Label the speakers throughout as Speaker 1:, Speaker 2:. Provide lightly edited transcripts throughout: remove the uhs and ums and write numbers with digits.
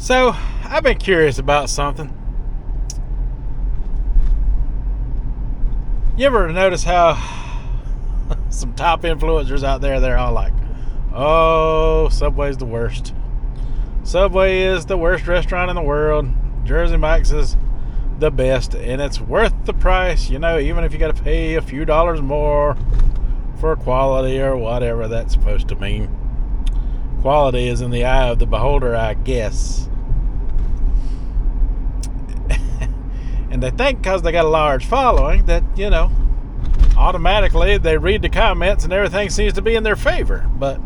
Speaker 1: So, I've been curious about something. You ever notice how some top influencers out there, they're all like, oh, Subway's the worst. Subway is the worst restaurant in the world. Jersey Mike's is the best, and it's worth the price, you know, even if you got to pay a few dollars more for quality or whatever that's supposed to mean. Quality is in the eye of the beholder, I guess. And they think because they got a large following that, you know, automatically they read the comments and everything seems to be in their favor. But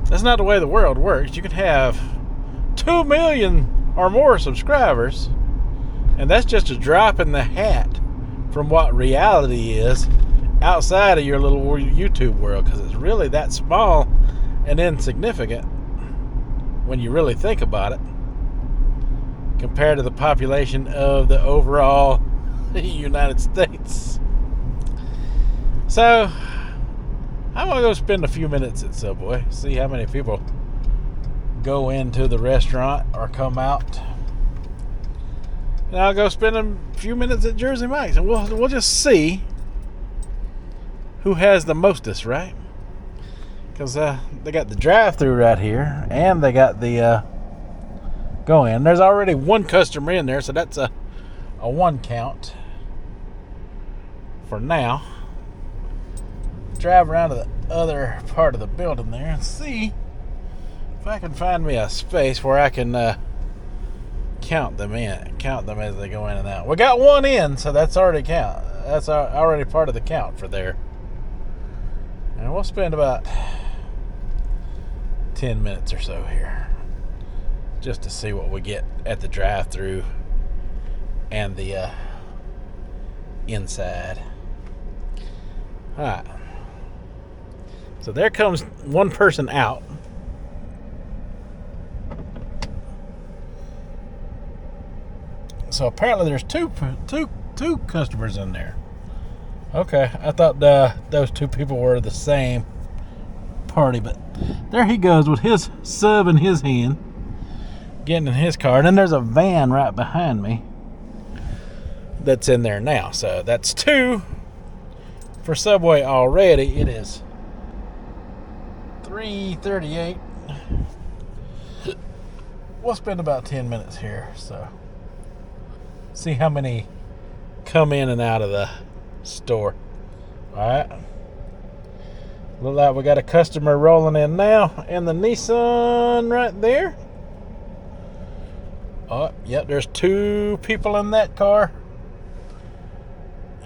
Speaker 1: that's not the way the world works. You can have 2 million or more subscribers, and that's just a drop in the hat from what reality is outside of your little YouTube world, because it's really that small and insignificant when you really think about it compared to the population of the overall United States. So I'm gonna go spend a few minutes at Subway, see how many people go into the restaurant or come out, and I'll go spend a few minutes at Jersey Mike's, and we'll just see who has the mostest, right? Because they got the drive-thru right here, and they got the go in. There's already one customer in there, so that's a one count for now. Drive around to the other part of the building there and see if I can find me a space where I can count them as they go in and out. We got one in, so that's already that's already part of the count for there. And we'll spend about 10 minutes or so here just to see what we get at the drive-thru and the inside. Alright. So there comes one person out. So apparently there's two customers in there. Okay, I thought those two people were the same party, but there he goes with his sub in his hand, getting in his car. And then there's a van right behind me that's in there now. So that's two for Subway already. It is 3:38. We'll spend about 10 minutes here, so see how many come in and out of the store. Alright. Look like we got a customer rolling in now, and the Nissan right there. Oh, yep, there's two people in that car.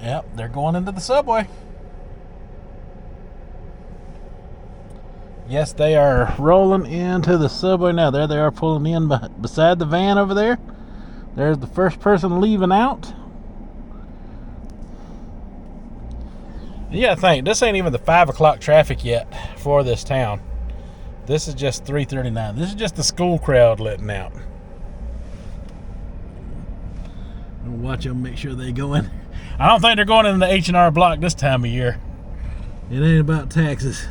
Speaker 1: Yep, they're going into the Subway. Yes, they are rolling into the Subway now. There they are, pulling in beside the van over there. There's the first person leaving out. You gotta think, this ain't even the 5 o'clock traffic yet for this town. This is just 3:39. This is just the school crowd letting out. Watch them, make sure they go in. I don't think they're going in the H&R Block this time of year. It ain't about taxes.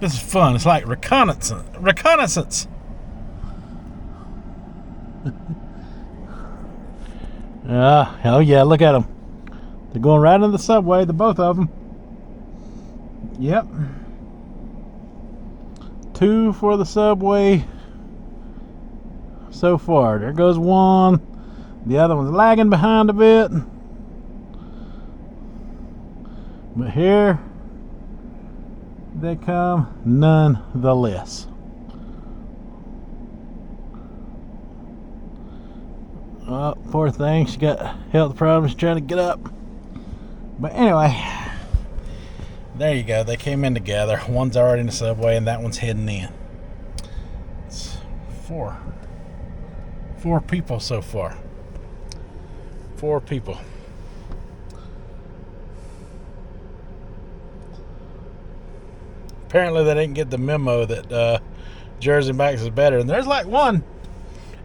Speaker 1: This is fun. It's like reconnaissance. Hell yeah, look at them. They're going right in the Subway, the both of them. Yep. Two for the Subway so far. There goes one. The other one's lagging behind a bit. But here they come nonetheless. Oh, poor thing. She got health problems trying to get up. But anyway, there you go. They came in together. One's already in the Subway, and that one's heading in. It's four people so far. 4 people. Apparently they didn't get the memo that Jersey Mike's is better. And there's like one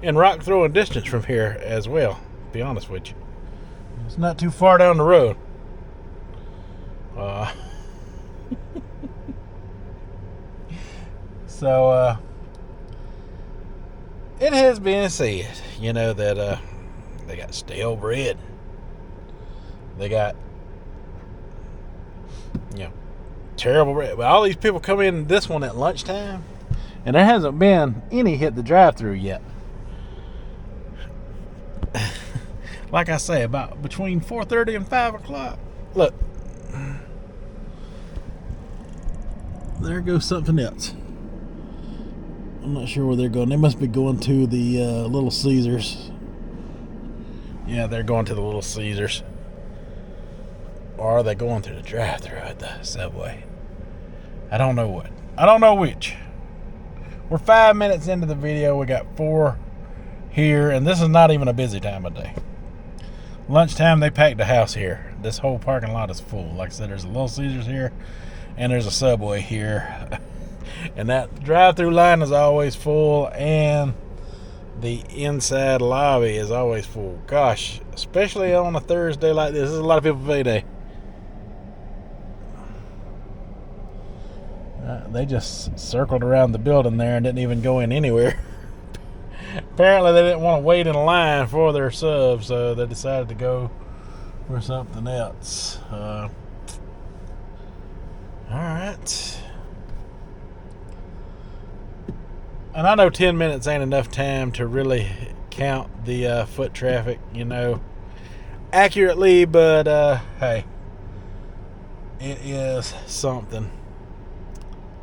Speaker 1: in rock throwing distance from here as well, to be honest with you. It's not too far down the road. So it has been said, that they got stale bread. They got, terrible bread. But all these people come in this one at lunchtime, and there hasn't been any hit the drive-thru yet. Like I say, about between 4:30 and 5 o'clock. Look. There goes something else. I'm not sure where they're going. They must be going to the Little Caesars. Yeah, they're going to the Little Caesars. Or are they going through the drive-thru at the Subway? I don't know what. I don't know which. We're 5 minutes into the video. We got 4 here, and this is not even a busy time of day. Lunchtime, they packed the house here. This whole parking lot is full. Like I said, there's a Little Caesars here, and there's a Subway here. And that drive-thru line is always full, and the inside lobby is always full. Gosh, especially on a Thursday like this. This is a lot of people's payday. They just circled around the building there and didn't even go in anywhere. Apparently they didn't want to wait in line for their sub, so they decided to go for something else. Alright. And I know 10 minutes ain't enough time to really count the foot traffic, accurately, but hey, it is something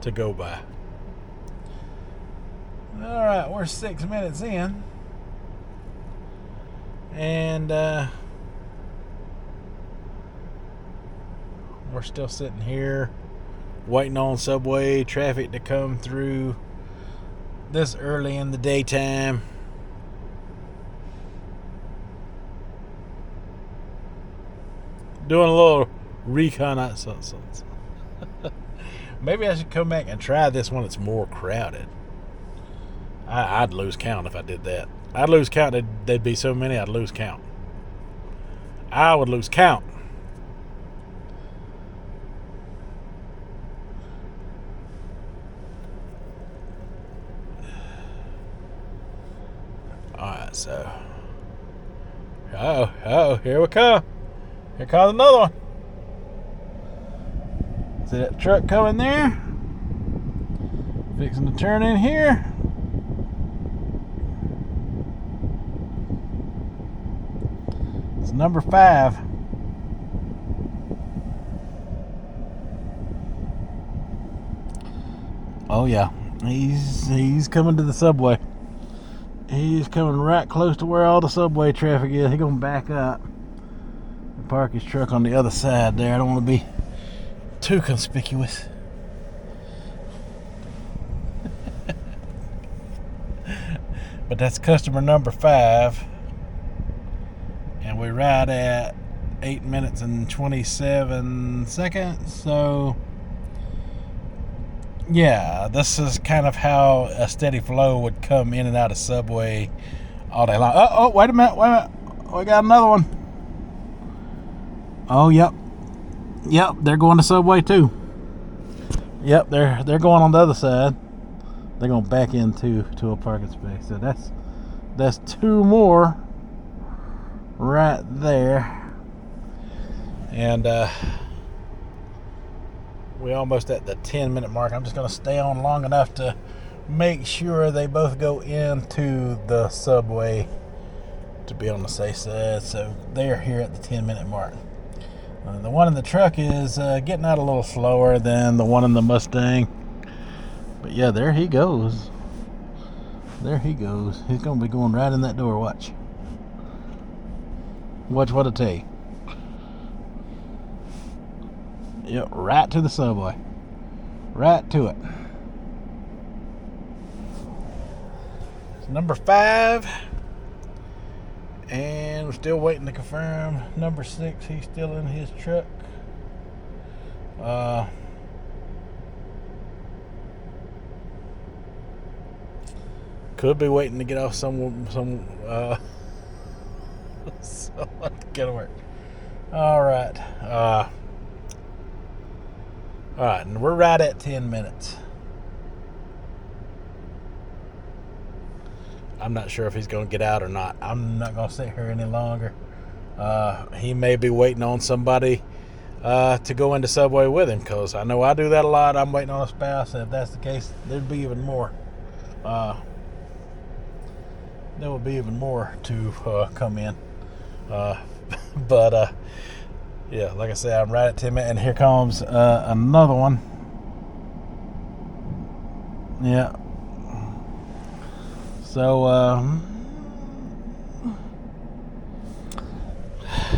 Speaker 1: to go by. Alright, we're 6 minutes in, and we're still sitting here waiting on Subway traffic to come through this early in the daytime. Doing a little reconnaissance. Maybe I should come back and try this when it's more crowded. I'd lose count if I did that. I'd lose count. There'd be so many, I'd lose count. I would lose count. Alright, so. Oh, here we come. Here comes another one. See that truck coming there? Fixing to turn in here. It's number 5. Oh yeah, he's coming to the Subway. He's coming right close to where all the Subway traffic is. He's gonna back up and park his truck on the other side there. I don't want to be too conspicuous. But that's customer number 5. And we're right at 8 minutes and 27 seconds. So, yeah, this is kind of how a steady flow would come in and out of Subway all day long. Oh, wait a minute. We got another one. Oh, yep. Yep, they're going to Subway too. Yep, they're going on the other side. They're going to back into a parking space. So that's 2 more right there. And we're almost at the 10-minute mark. I'm just going to stay on long enough to make sure they both go into the Subway to be on the safe side. So they're here at the 10-minute mark. The one in the truck is getting out a little slower than the one in the Mustang. But yeah, there he goes. There he goes. He's going to be going right in that door. Watch. Watch what I tell you. Yep, right to the Subway. Right to it. It's number 5. And we're still waiting to confirm number 6. He's still in his truck. Could be waiting to get off someone to get to work. Alright. Alright, and we're right at 10 minutes. I'm not sure if he's going to get out or not. I'm not going to sit here any longer. He may be waiting on somebody to go into Subway with him, because I know I do that a lot. I'm waiting on a spouse, and if that's the case, there'd be even more. There will be even more to come in. But yeah, like I said, I'm right at 10 minutes, and here comes another one. Yeah. So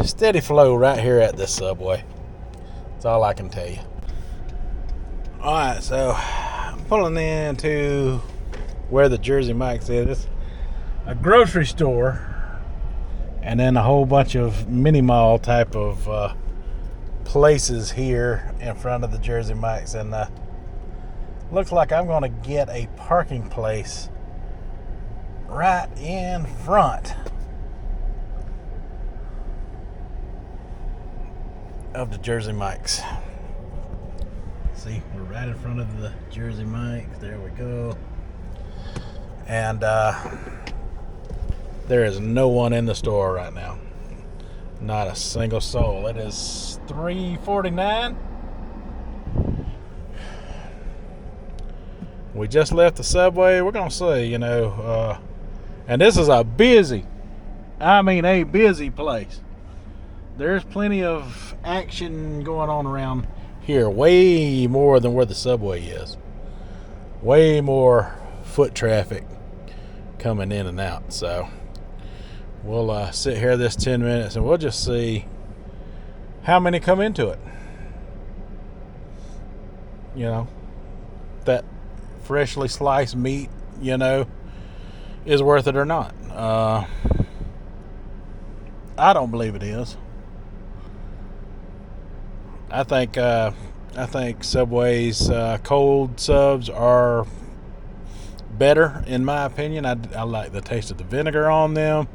Speaker 1: steady flow right here at this Subway. That's all I can tell you. Alright, so I'm pulling into where the Jersey Mike's is. A grocery store, and then a whole bunch of mini mall type of places here in front of the Jersey Mike's, and looks like I'm going to get a parking place right in front of the Jersey Mike's. See, we're right in front of the Jersey Mike's. There we go. And there is no one in the store right now. Not a single soul. It is 3:49. We just left the Subway. We're going to see, and this is a busy place. There's plenty of action going on around here. Way more than where the Subway is. Way more foot traffic coming in and out. So we'll sit here this 10 minutes and we'll just see how many come into it. That freshly sliced meat, is worth it or not. I don't believe it is. I think Subway's cold subs are better, in my opinion. I like the taste of the vinegar on them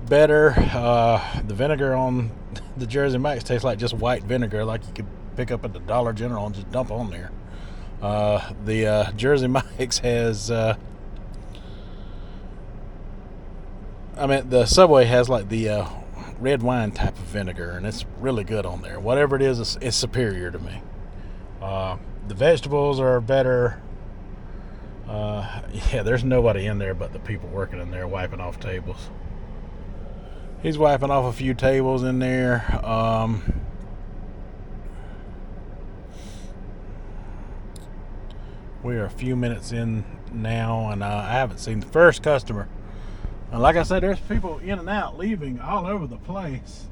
Speaker 1: better. The vinegar on the Jersey Mike's tastes like just white vinegar, like you could pick up at the Dollar General and just dump on there. The Jersey Mike's has the Subway has like the red wine type of vinegar, and it's really good on there. Whatever it is, it's superior to me. The vegetables are better. Yeah, there's nobody in there but the people working in there wiping off tables. He's wiping off a few tables in there. We are a few minutes in now, and I haven't seen the first customer. And like I said, there's people in and out, leaving all over the place.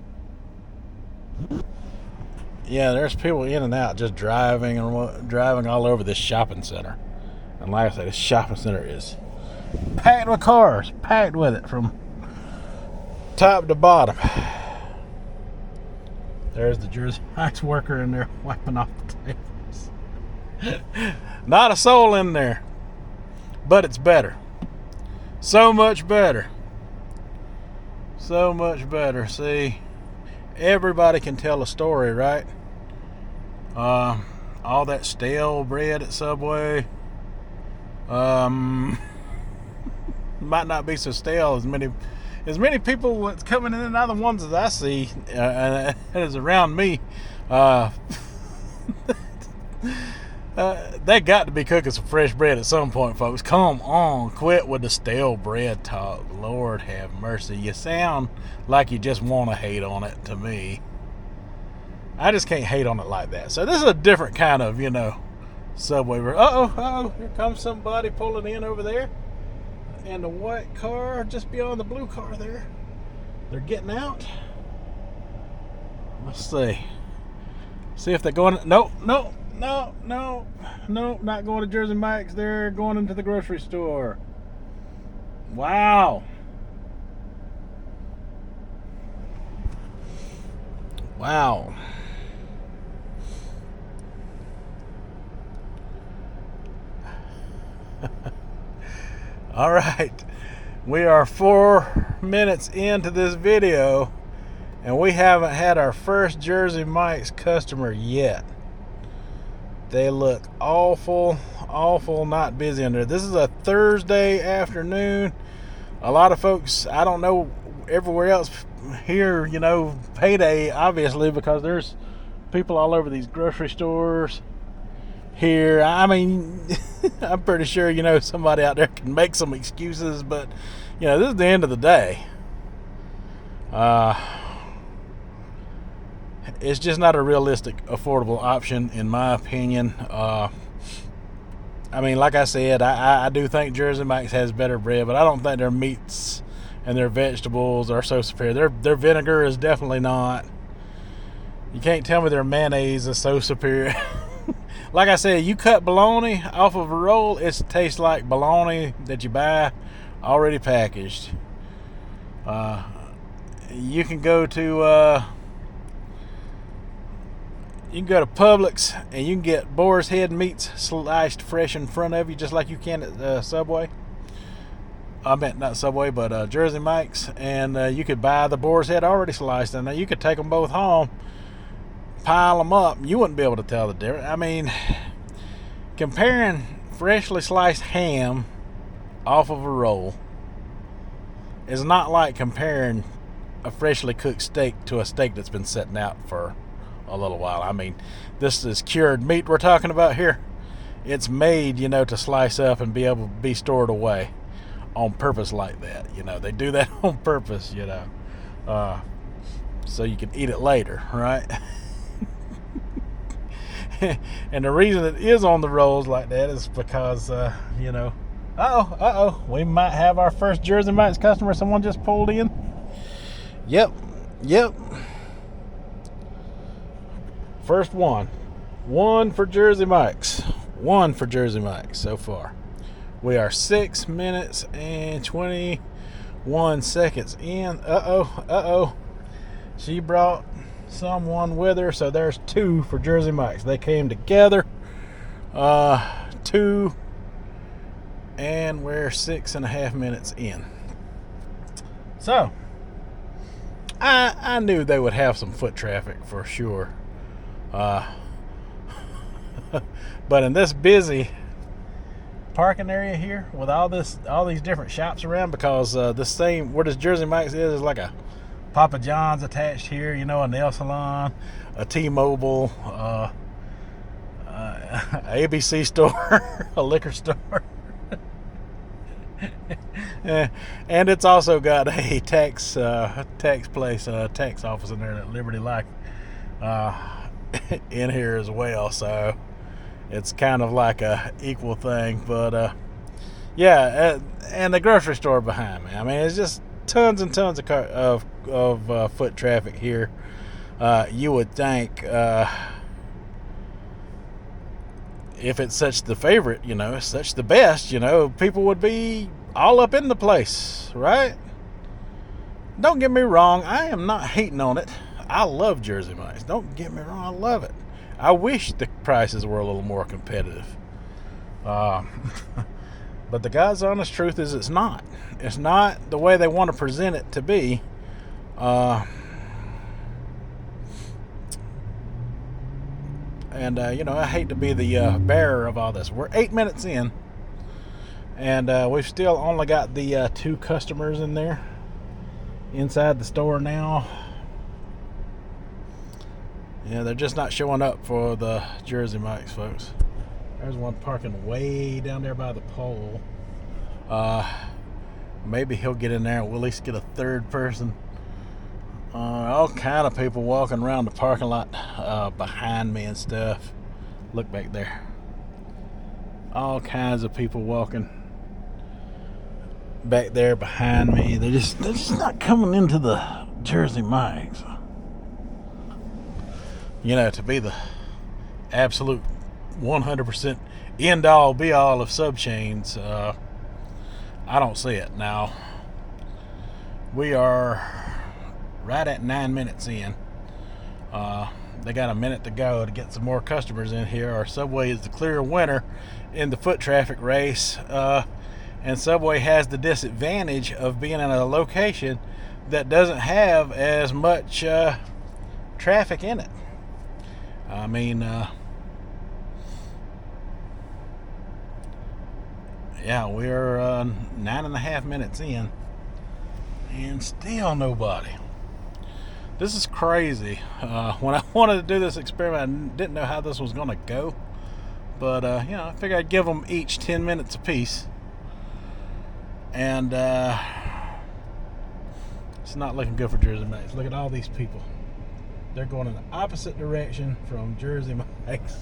Speaker 1: Yeah, there's people in and out, just driving all over this shopping center. And like I said, this shopping center is packed with cars, packed with it from top to bottom. There's the Jersey Mike's worker in there wiping off the tables. Not a soul in there, but it's better. So much better. So much better. See, everybody can tell a story, right? All that stale bread at Subway might not be so stale as many people that's coming in and out of the ones that I see and is around me. They got to be cooking some fresh bread at some point, folks. Come on, quit with the stale bread talk. Lord have mercy. You sound like you just want to hate on it to me. I just can't hate on it like that. So this is a different kind of, Subway. Uh-oh, here comes somebody pulling in over there. And the white car just beyond the blue car there. They're getting out. Let's see. See if they're going. No, not going to Jersey Mike's. They're going into the grocery store. Wow. All right, we are 4 minutes into this video, and we haven't had our first Jersey Mike's customer yet. They look awful awful not busy under. This is a Thursday afternoon. A lot of folks, I don't know everywhere else here, payday, obviously, because there's people all over these grocery stores here. I mean, I'm pretty sure, somebody out there can make some excuses, but, this is the end of the day. It's just not a realistic, affordable option, in my opinion. I mean, like I said, I do think Jersey Mike's has better bread, but I don't think their meats and their vegetables are so superior. Their vinegar is definitely not. You can't tell me their mayonnaise is so superior. Like I said, you cut bologna off of a roll, it tastes like bologna that you buy already packaged. You can go to Publix and you can get boar's head meats sliced fresh in front of you, just like you can at Subway. I meant not Subway, but Jersey Mike's, and you could buy the boar's head already sliced, and you could take them both home, pile them up. You wouldn't be able to tell the difference. I mean, comparing freshly sliced ham off of a roll is not like comparing a freshly cooked steak to a steak that's been sitting out for a little while. I mean, this is cured meat we're talking about here. It's made, to slice up and be able to be stored away on purpose like that. They do that on purpose, so you can eat it later, right? And the reason it is on the rolls like that is because, we might have our first Jersey Mike's customer. Someone just pulled in. Yep. First one. One for Jersey Mike's. One for Jersey Mike's so far. We are 6 minutes and 21 seconds in. Uh-oh. She brought someone with her, so there's two for Jersey Mike's. They came together. Two. And we're 6.5 minutes in. So, I knew they would have some foot traffic for sure. But in this busy parking area here with all these different shops around, because where this Jersey Mike's is like a Papa John's attached here, a nail salon, a T-Mobile, a ABC store, a liquor store. And it's also got a tax office in there at Liberty Life in here as well, so it's kind of like a equal thing. But and the grocery store behind me. I mean, it's just tons and tons of foot traffic here. You would think if it's such the favorite, it's such the best, people would be all up in the place, right? Don't get me wrong, I am not hating on it. I love Jersey Mike's. Don't get me wrong, I love it. I wish the prices were a little more competitive. But the God's honest truth is it's not. It's not the way they want to present it to be. And I hate to be the bearer of all this. We're 8 minutes in, and we've still only got the two customers in there inside the store now. Yeah, they're just not showing up for the Jersey Mike's, folks. There's one parking way down there by the pole. Maybe he'll get in there and we'll at least get a third person. All kind of people walking around the parking lot behind me and stuff. Look back there. All kinds of people walking back there behind me. They're just not coming into the Jersey Mike's. To be the absolute 100% end-all be-all of sub-chains, I don't see it. Now, we are right at 9 minutes in. They got a minute to go to get some more customers in here. Our Subway is the clear winner in the foot traffic race, and Subway has the disadvantage of being in a location that doesn't have as much traffic in it. I mean, Yeah, we're 9.5 minutes in, and still nobody. This is crazy. When I wanted to do this experiment, I didn't know how this was going to go. But, I figured I'd give them each 10 minutes apiece. And it's not looking good for Jersey Mike's. Look at all these people. They're going in the opposite direction from Jersey Mike's.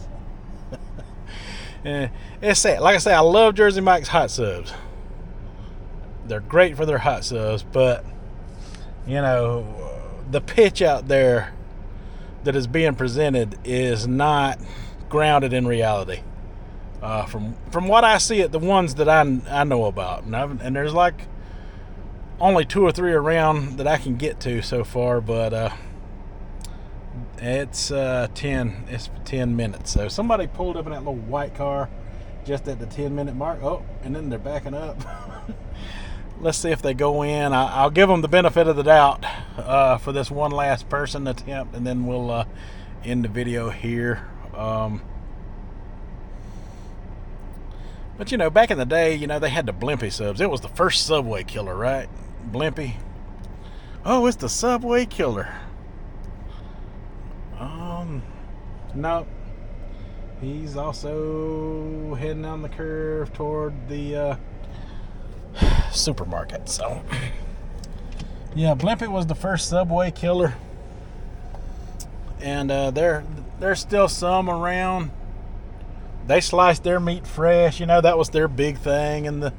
Speaker 1: And it's sad. Like I say, I love Jersey Mike's hot subs. They're great for their hot subs, but the pitch out there that is being presented is not grounded in reality. From what I see at the ones that I know about, and there's like only 2 or 3 around that I can get to so far, but it's 10 minutes. So somebody pulled up in that little white car just at the 10-minute mark. Oh, and then they're backing up. Let's see if they go in. I'll give them the benefit of the doubt for this one last person attempt, and then we'll end the video here. But back in the day, they had the Blimpie subs. It was the first Subway killer, right? Blimpie. Oh, it's the Subway killer. No. He's also heading down the curve toward the supermarket. So, yeah, Blimpie was the first Subway killer, and there's still some around. They sliced their meat fresh. That was their big thing in the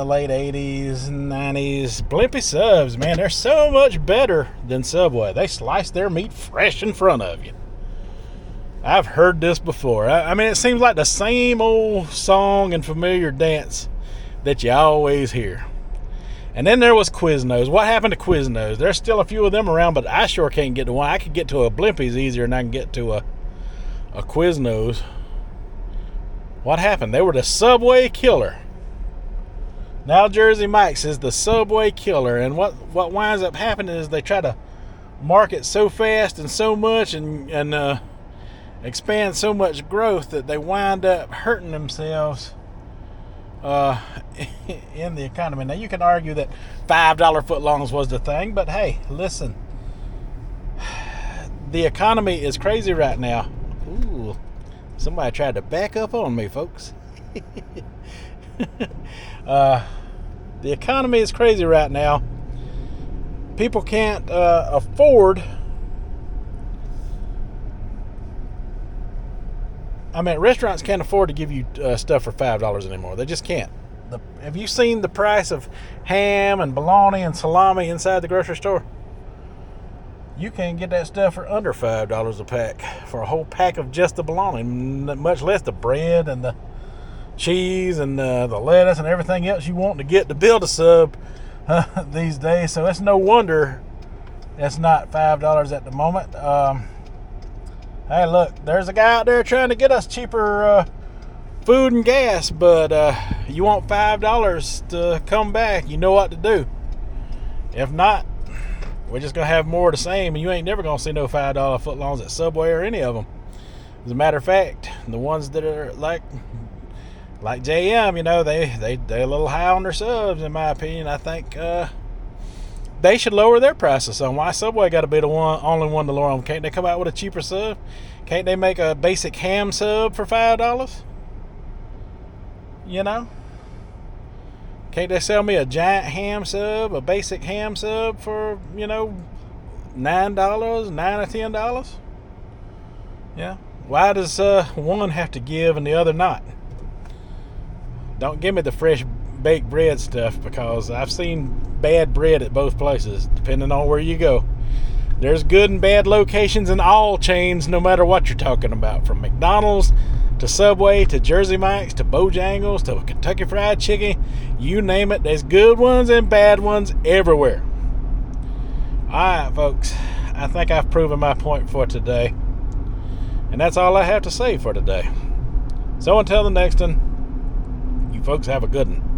Speaker 1: late 80s and 90s. Blimpie subs, man, they're so much better than Subway. They slice their meat fresh in front of you. I've heard this before. I mean, it seems like the same old song and familiar dance that you always hear. And then there was Quiznos. What happened to Quiznos? There's still a few of them around, but I sure can't get to one. I could get to a Blimpie's easier than I can get to a Quiznos. What happened? They were the Subway killer. Now Jersey Mike's is the Subway killer. And what winds up happening is they try to market so fast and so much and expand so much growth that they wind up hurting themselves in the economy. Now you can argue that $5 footlongs was the thing, but hey, listen, the economy is crazy right now. Ooh, somebody tried to back up on me, folks. The economy is crazy right now. People can't afford. Restaurants can't afford to give you stuff for $5 anymore. They just can't. Have you seen the price of ham and bologna and salami inside the grocery store? You can get that stuff for under $5 a pack for a whole pack of just the bologna, much less the bread and the cheese and the lettuce and everything else you want to get to build a sub these days. So it's no wonder it's not $5 at the moment. Hey, look, there's a guy out there trying to get us cheaper food and gas, but you want $5 to come back, you know what to do. If not, we're just going to have more of the same, and you ain't never going to see no $5 footlongs at Subway or any of them. As a matter of fact, the ones that are like JM, they're a little high on their subs, in my opinion. I think they should lower their prices some. Why Subway got to be the only one to lower them? Can't they come out with a cheaper sub? Can't they make a basic ham sub for $5? Can't they sell me a giant ham sub, a basic ham sub for, $9, $9 or $10? Yeah. Why does one have to give and the other not? Don't give me the fresh baked bread stuff, because I've seen bad bread at both places, depending on where you go. There's good and bad locations in all chains, no matter what you're talking about, from McDonald's to Subway to Jersey Mike's to Bojangles to Kentucky Fried Chicken. You name it, there's good ones and bad ones everywhere. Alright, folks, I think I've proven my point for today, and that's all I have to say for today. So until the next one, you folks have a good one.